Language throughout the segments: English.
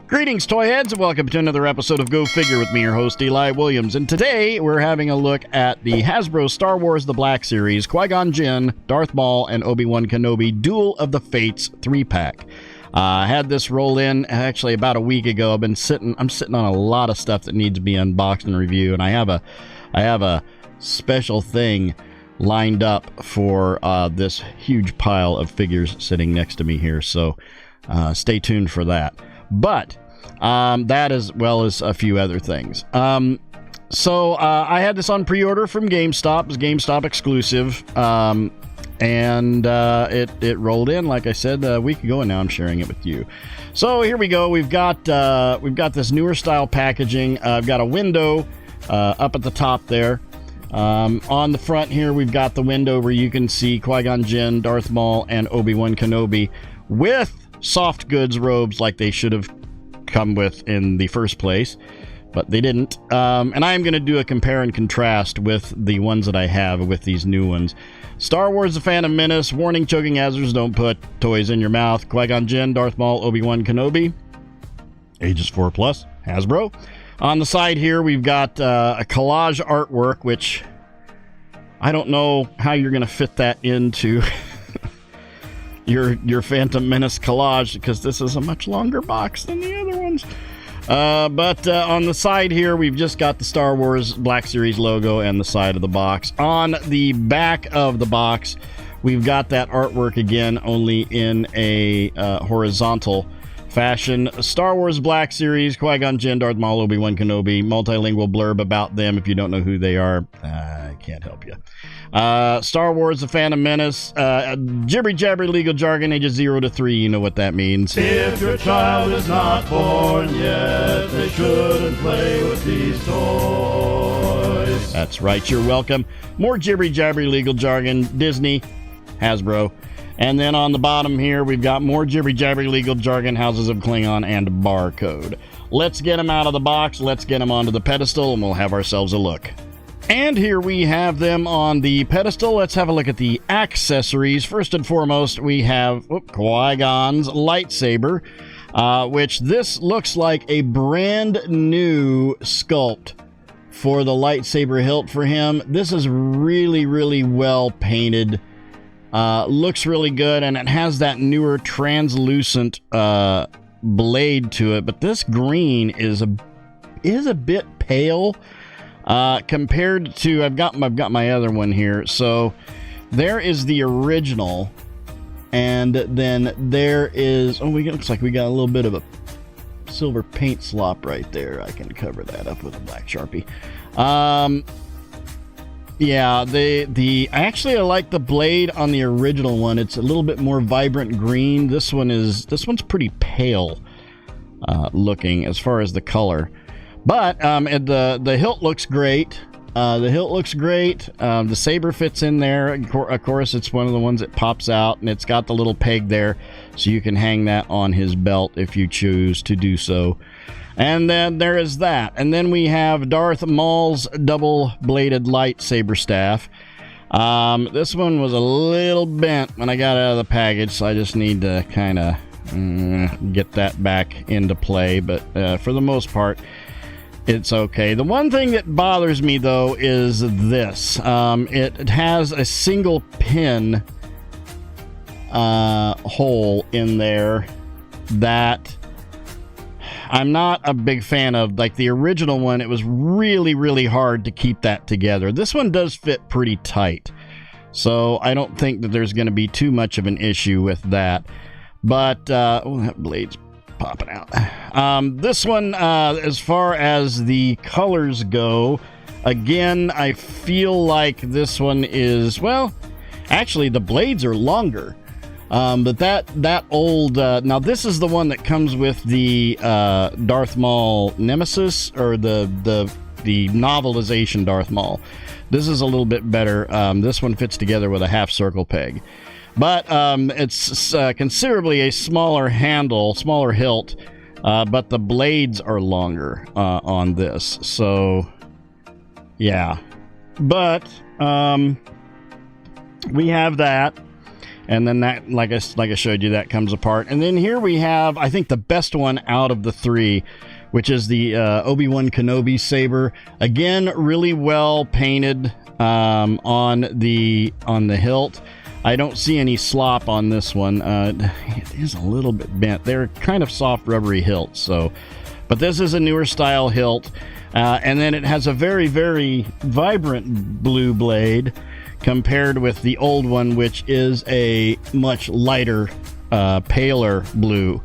Greetings, toy heads, and welcome to another episode of Go Figure with me, your host, Eli Williams. And today, we're having a look at the Hasbro Star Wars The Black Series, Qui-Gon Jinn, Darth Maul, and Obi-Wan Kenobi Duel of the Fates 3-pack. I had this roll in actually about a week ago. I'm sitting on a lot of stuff that needs to be unboxed and reviewed, and I have a special thing lined up for this huge pile of figures sitting next to me here, so stay tuned for that. But that as well as a few other things. So I had this on pre-order from Gamestop. It's GameStop exclusive, and it rolled in, like I said, a week ago, and now I'm sharing it with you. So here we go. We've got this newer style packaging. I've got a window up at the top there. On the front here, we've got the window where you can see Qui-Gon Jinn, Darth Maul, and Obi-Wan Kenobi with soft goods robes like they should have come with in the first place, but they didn't. And I'm going to do a compare and contrast with the ones that I have with these new ones. Star Wars The Phantom Menace, warning, choking hazards, don't put toys in your mouth. Qui-Gon Jinn, Darth Maul, Obi-Wan Kenobi, ages 4+, Hasbro. On the side here, we've got a collage artwork, which I don't know how you're going to fit that into your Phantom Menace collage, because this is a much longer box than the other ones. But on the side here, we've just got the Star Wars Black Series logo and the side of the box. On the back of the box, we've got that artwork again, only in a horizontal fashion. Star Wars Black Series, Qui-Gon Jinn, Darth Maul, Obi-Wan Kenobi, multilingual blurb about them. If you don't know who they are, I can't help you. Star Wars The Phantom Menace, jibbery-jabbery legal jargon, ages 0 to 3, you know what that means. If your child is not born yet, they shouldn't play with these toys. That's right, you're welcome. More jibbery-jabbery legal jargon, Disney, Hasbro. And then on the bottom here, we've got more jibbery-jabbery legal jargon, Houses of Klingon, and barcode. Let's get them out of the box, let's get them onto the pedestal, and we'll have ourselves a look. And here we have them on the pedestal. Let's have a look at the accessories. First and foremost, we have Qui-Gon's lightsaber, which this looks like a brand new sculpt for the lightsaber hilt for him. This is really, really well painted. Looks really good, and it has that newer translucent blade to it. But this green is a bit pale. Compared to, I've got my other one here. So there is the original, and then there is, looks like we got a little bit of a silver paint slop right there. I can cover that up with a black Sharpie. Yeah, I like the blade on the original one. It's a little bit more vibrant green. This one's pretty pale looking as far as the color. But the hilt looks great. The saber fits in there. Of course, it's one of the ones that pops out, and it's got the little peg there, so you can hang that on his belt if you choose to do so. And then there is that. And then we have Darth Maul's double-bladed lightsaber staff. This one was a little bent when I got out of the package, so I just need to kind of get that back into play. But for the most part, it's okay. The one thing that bothers me, though, is this. It has a single pin hole in there that I'm not a big fan of. Like the original one, it was really, really hard to keep that together. This one does fit pretty tight, so I don't think that there's going to be too much of an issue with that. But, that blade's popping out. This one, as far as the colors go, again, I feel like this one is, well, actually the blades are longer. But that old, now this is the one that comes with the Darth Maul Nemesis, or the novelization Darth Maul. This is a little bit better. This one fits together with a half circle peg. But it's considerably a smaller handle, smaller hilt, but the blades are longer on this. So, yeah. But we have that. And then that, like I showed you, that comes apart. And then here we have, I think, the best one out of the three, which is the Obi-Wan Kenobi saber. Again, really well painted on the hilt. I don't see any slop on this one. It is a little bit bent. They're kind of soft, rubbery hilts. So, but this is a newer style hilt. And then it has a very, very vibrant blue blade compared with the old one, which is a much lighter, paler blue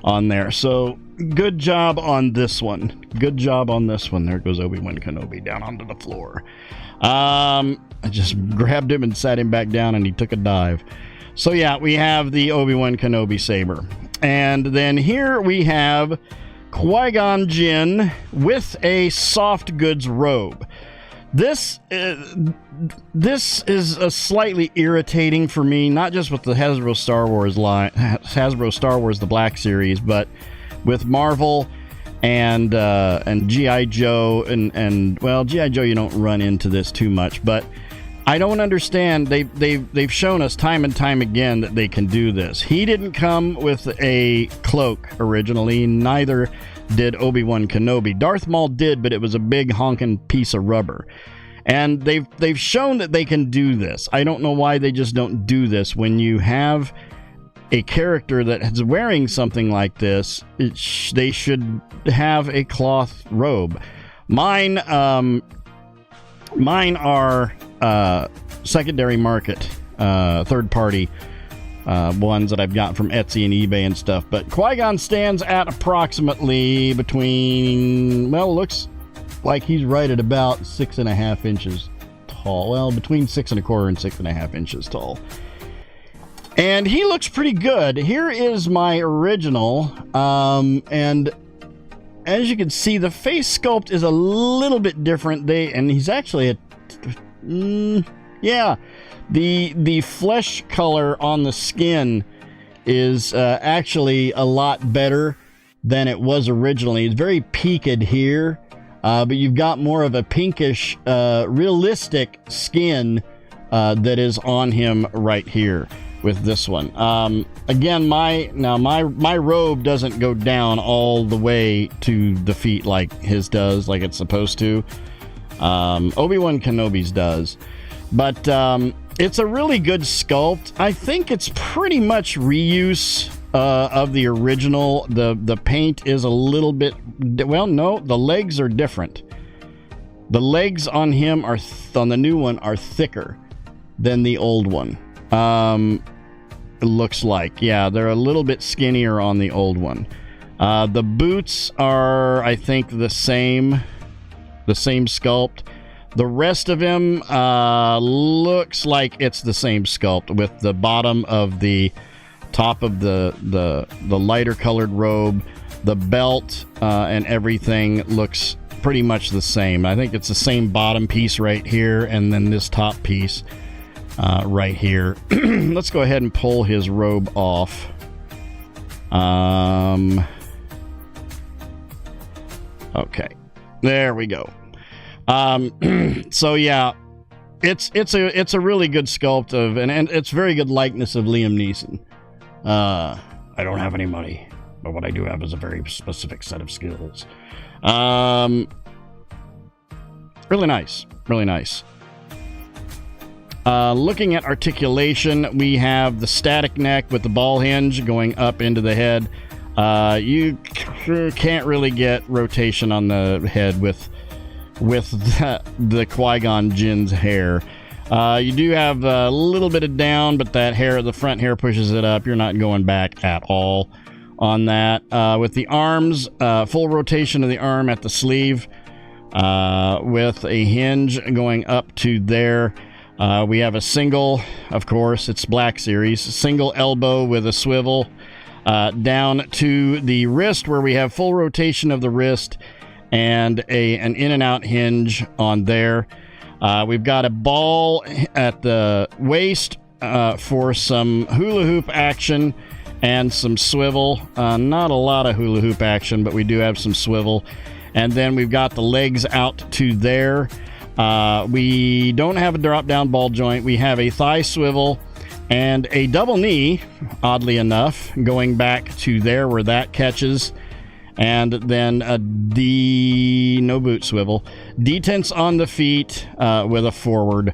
on there. So good job on this one. Good job on this one. There goes Obi-Wan Kenobi down onto the floor. I just grabbed him and sat him back down, and he took a dive. So yeah, we have the Obi-Wan Kenobi saber. And then here we have Qui-Gon Jinn with a soft goods robe. This is a slightly irritating for me, not just with the Hasbro Star Wars line, Hasbro Star Wars the Black Series, but with Marvel and G.I. Joe and well, G.I. Joe you don't run into this too much, but I don't understand. They've shown us time and time again that they can do this. He didn't come with a cloak originally, neither did Obi-Wan Kenobi. Darth Maul did, but it was a big honking piece of rubber. And they've shown that they can do this. I don't know why they just don't do this. When you have a character that is wearing something like this, they should have a cloth robe. Mine are secondary market, third-party ones that I've got from Etsy and eBay and stuff. But Qui-Gon stands at approximately between, well, looks like he's right at about 6.5 inches tall. Well, between 6.25 and 6.5 inches tall. And he looks pretty good. Here is my original, and as you can see, the face sculpt is a little bit different. And he's actually yeah, the flesh color on the skin is actually a lot better than it was originally. It's very peaked here, but you've got more of a pinkish, realistic skin that is on him right here with this one. Again, my robe doesn't go down all the way to the feet like his does, like it's supposed to. Obi-Wan Kenobi's does. But it's a really good sculpt. I think it's pretty much reuse of the original. The paint is a little bit, well, no, the legs are different. The legs on him are on the new one are thicker than the old one. It looks like, yeah, they're a little bit skinnier on the old one. The boots are, I think, the same sculpt. The rest of him looks like it's the same sculpt, with the bottom of the top of the lighter colored robe, the belt, and everything looks pretty much the same. I think it's the same bottom piece right here, and then this top piece right here. Let's go ahead and pull his robe off. Okay, there we go. So yeah, it's a really good sculpt of, and it's very good likeness of Liam Neeson. I don't have any money, but what I do have is a very specific set of skills. Really nice, really nice. Looking at articulation, we have the static neck with the ball hinge going up into the head. You can't really get rotation on the head with the Qui-Gon Jinn's hair. You do have a little bit of down, but that hair, the front hair, pushes it up. You're not going back at all on that. With the arms, full rotation of the arm at the sleeve, with a hinge going up to there. We have a single, of course, it's Black Series, single elbow with a swivel down to the wrist, where we have full rotation of the wrist and an in and out hinge on there. We've got a ball at the waist for some hula hoop action and some swivel. Not a lot of hula hoop action, but we do have some swivel. And then we've got the legs out to there. We don't have a drop down ball joint. We have a thigh swivel And a double knee, oddly enough, going back to there where that catches. And then a no boot swivel. Detents on the feet with a forward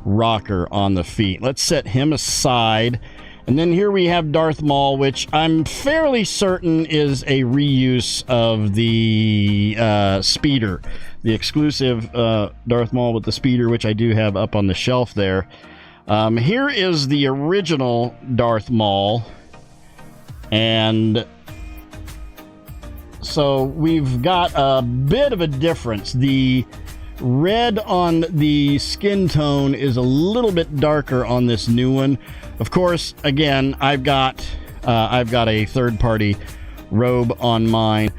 rocker on the feet. Let's set him aside. And then here we have Darth Maul, which I'm fairly certain is a reuse of the speeder. The exclusive Darth Maul with the speeder, which I do have up on the shelf there. Here is the original Darth Maul. And so we've got a bit of a difference. The red on the skin tone is a little bit darker on this new one. Of course, again, I've got a third-party robe on mine.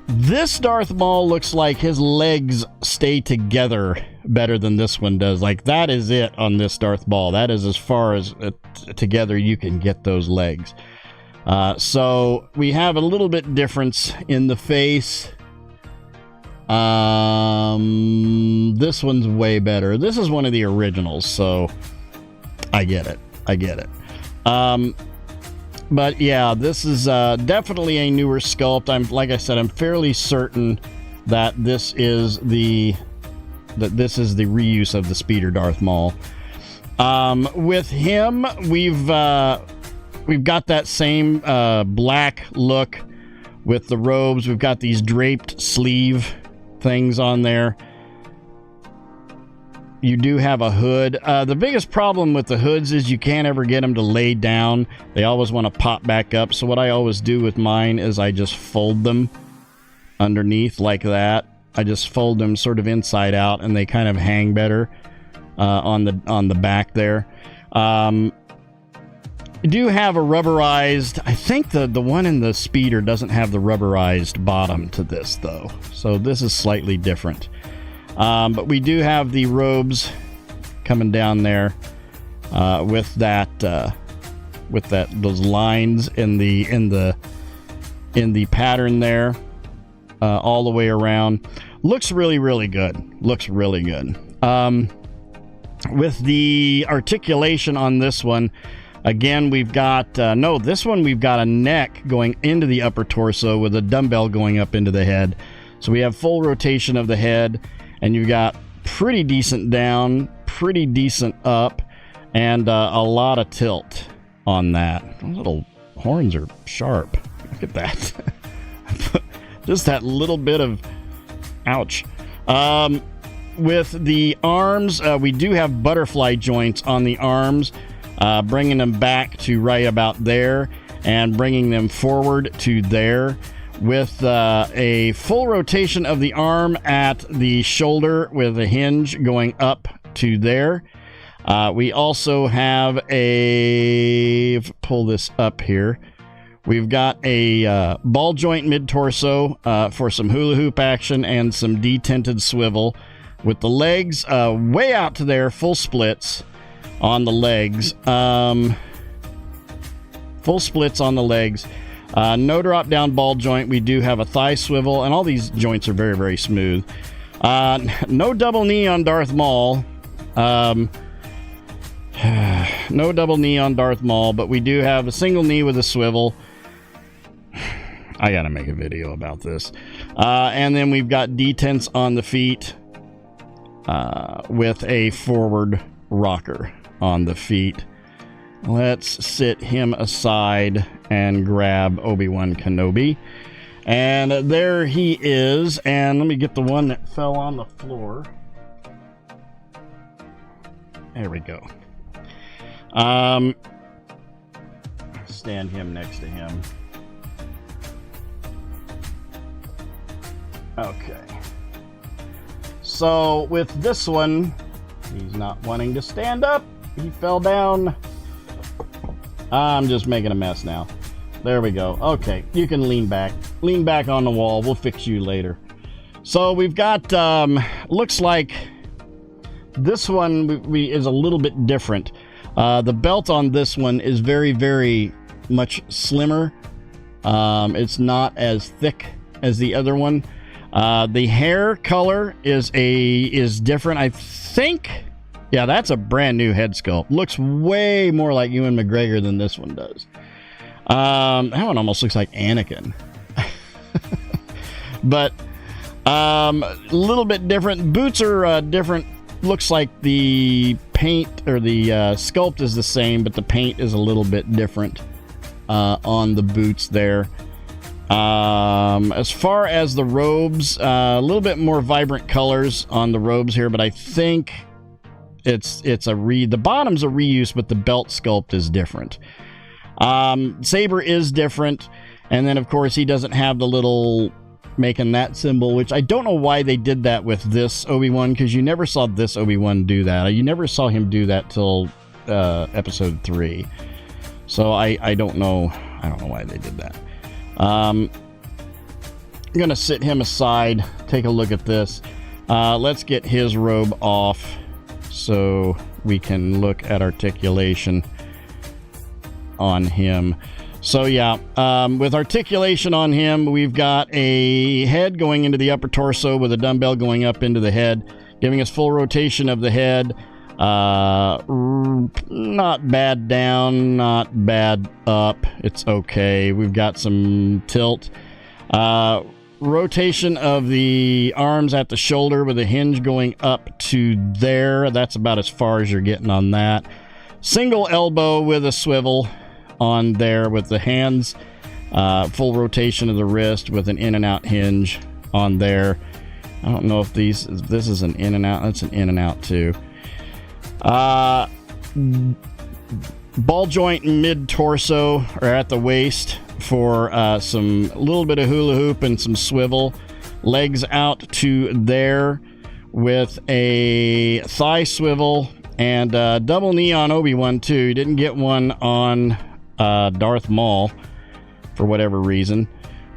This Darth Maul looks like his legs stay together better than this one does. Like, that is it on this Darth Maul. That is as far as together you can get those legs. So we have a little bit difference in the face. This one's way better. This is one of the originals, so I get it. But yeah, this is definitely a newer sculpt. Like I said, I'm fairly certain that this is the reuse of the speeder Darth Maul. With him, we've got that same black look with the robes. We've got these draped sleeve things on there. You do have a hood. The biggest problem with the hoods is you can't ever get them to lay down. They always want to pop back up. So what I always do with mine is I just fold them underneath like that. I just fold them sort of inside out, and they kind of hang better on the back there. You do have a rubberized. I think the one in the speeder doesn't have the rubberized bottom to this though, so this is slightly different. But we do have the robes coming down there with those lines in the pattern there all the way around. Looks really, really good. Looks really good. With the articulation on this one, again, we've got this one we've got a neck going into the upper torso with a dumbbell going up into the head. So we have full rotation of the head. And you've got pretty decent down, pretty decent up, and a lot of tilt on that. Those little horns are sharp. Look at that. Just that little bit of ouch. With the arms, we do have butterfly joints on the arms, bringing them back to right about there and bringing them forward to there. With a full rotation of the arm at the shoulder with a hinge going up to there. We also have pull this up here. We've got a ball joint mid-torso for some hula hoop action and some detented swivel. With the legs way out to there, full splits on the legs. Full splits on the legs. No drop down ball joint. We do have a thigh swivel, and all these joints are very, very smooth. No double knee on Darth Maul. No double knee on Darth Maul, but we do have a single knee with a swivel. I gotta make a video about this. And then we've got detents on the feet with a forward rocker on the feet. Let's sit him aside and grab Obi-Wan Kenobi. And there he is. And let me get the one that fell on the floor. There we go. Stand him next to him. Okay. So with this one, he's not wanting to stand up. He fell down. I'm just making a mess now. There we go. Okay, you can lean back. Lean back on the wall. We'll fix you later. So we've got, looks like this one is a little bit different. The belt on this one is very, very much slimmer. It's not as thick as the other one. The hair color is different. I think Yeah, that's a brand new head sculpt. Looks way more like Ewan McGregor than this one does. That one almost looks like Anakin. But a little bit different. Boots are different. Looks like the paint or the sculpt is the same, but the paint is a little bit different on the boots there. As far as the robes, a little bit more vibrant colors on the robes here, but I think the bottom's a reuse, but the belt sculpt is different. Saber is different, and then of course he doesn't have the little making that symbol, which I don't know why they did that with this Obi-Wan, because you never saw this Obi-Wan do that. You never saw him do that till episode 3. So I don't know why they did that. I'm gonna sit him aside, take a look at this. Let's get his robe off so we can look at articulation on him. So yeah, with articulation on him, we've got a head going into the upper torso with a dumbbell going up into the head, giving us full rotation of the head. Not bad down, not bad up. It's okay. We've got some tilt. Rotation of the arms at the shoulder with a hinge going up to there. That's about as far as you're getting on that. Single elbow with a swivel on there with the hands. Full rotation of the wrist with an in and out hinge on there. I don't know if this is an in and out. That's an in and out too. Ball joint mid torso or at the waist for some little bit of hula hoop and some swivel. Legs out to there with a thigh swivel and double knee on Obi-Wan too. Didn't get one on Darth Maul for whatever reason.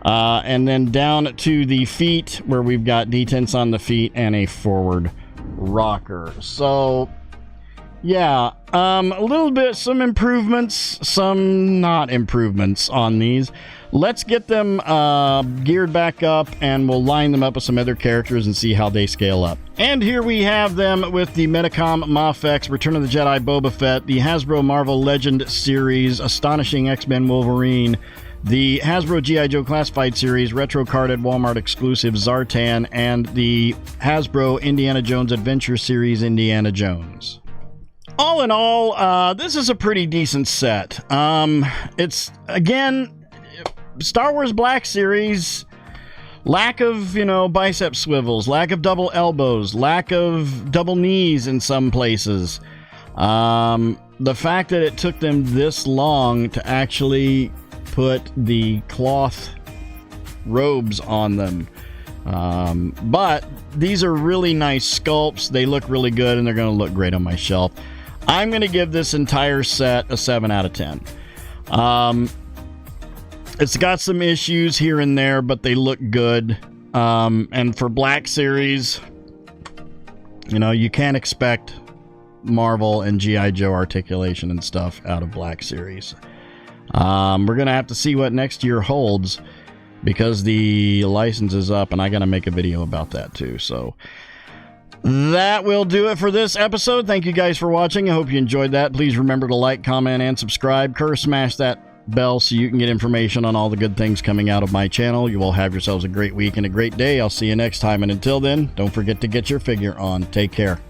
And then down to the feet where we've got detents on the feet and a forward rocker. So yeah, a little bit, some improvements, some not improvements on these. Let's get them geared back up, and we'll line them up with some other characters and see how they scale up. And here we have them with the Metacom mafex, Return of the Jedi Boba Fett, the Hasbro Marvel Legend series, Astonishing X-Men Wolverine, the Hasbro G.I. Joe Classified series, retro carded Walmart exclusive Zartan, and the Hasbro Indiana Jones Adventure series, Indiana Jones. All in all, this is a pretty decent set. It's, again, Star Wars Black Series, lack of, bicep swivels, lack of double elbows, lack of double knees in some places. The fact that it took them this long to actually put the cloth robes on them. But these are really nice sculpts. They look really good, and they're going to look great on my shelf. I'm going to give this entire set a 7 out of 10. It's got some issues here and there, but they look good. And for Black Series, you can't expect Marvel and G.I. Joe articulation and stuff out of Black Series. We're going to have to see what next year holds, because the license is up, and I got to make a video about that too. So that will do it for this episode. Thank you guys for watching. I hope you enjoyed that. Please remember to like, comment, and subscribe. Smash that bell so you can get information on all the good things coming out of my channel. You all have yourselves a great week and a great day. I'll see you next time, and until then, don't forget to get your figure on. Take care.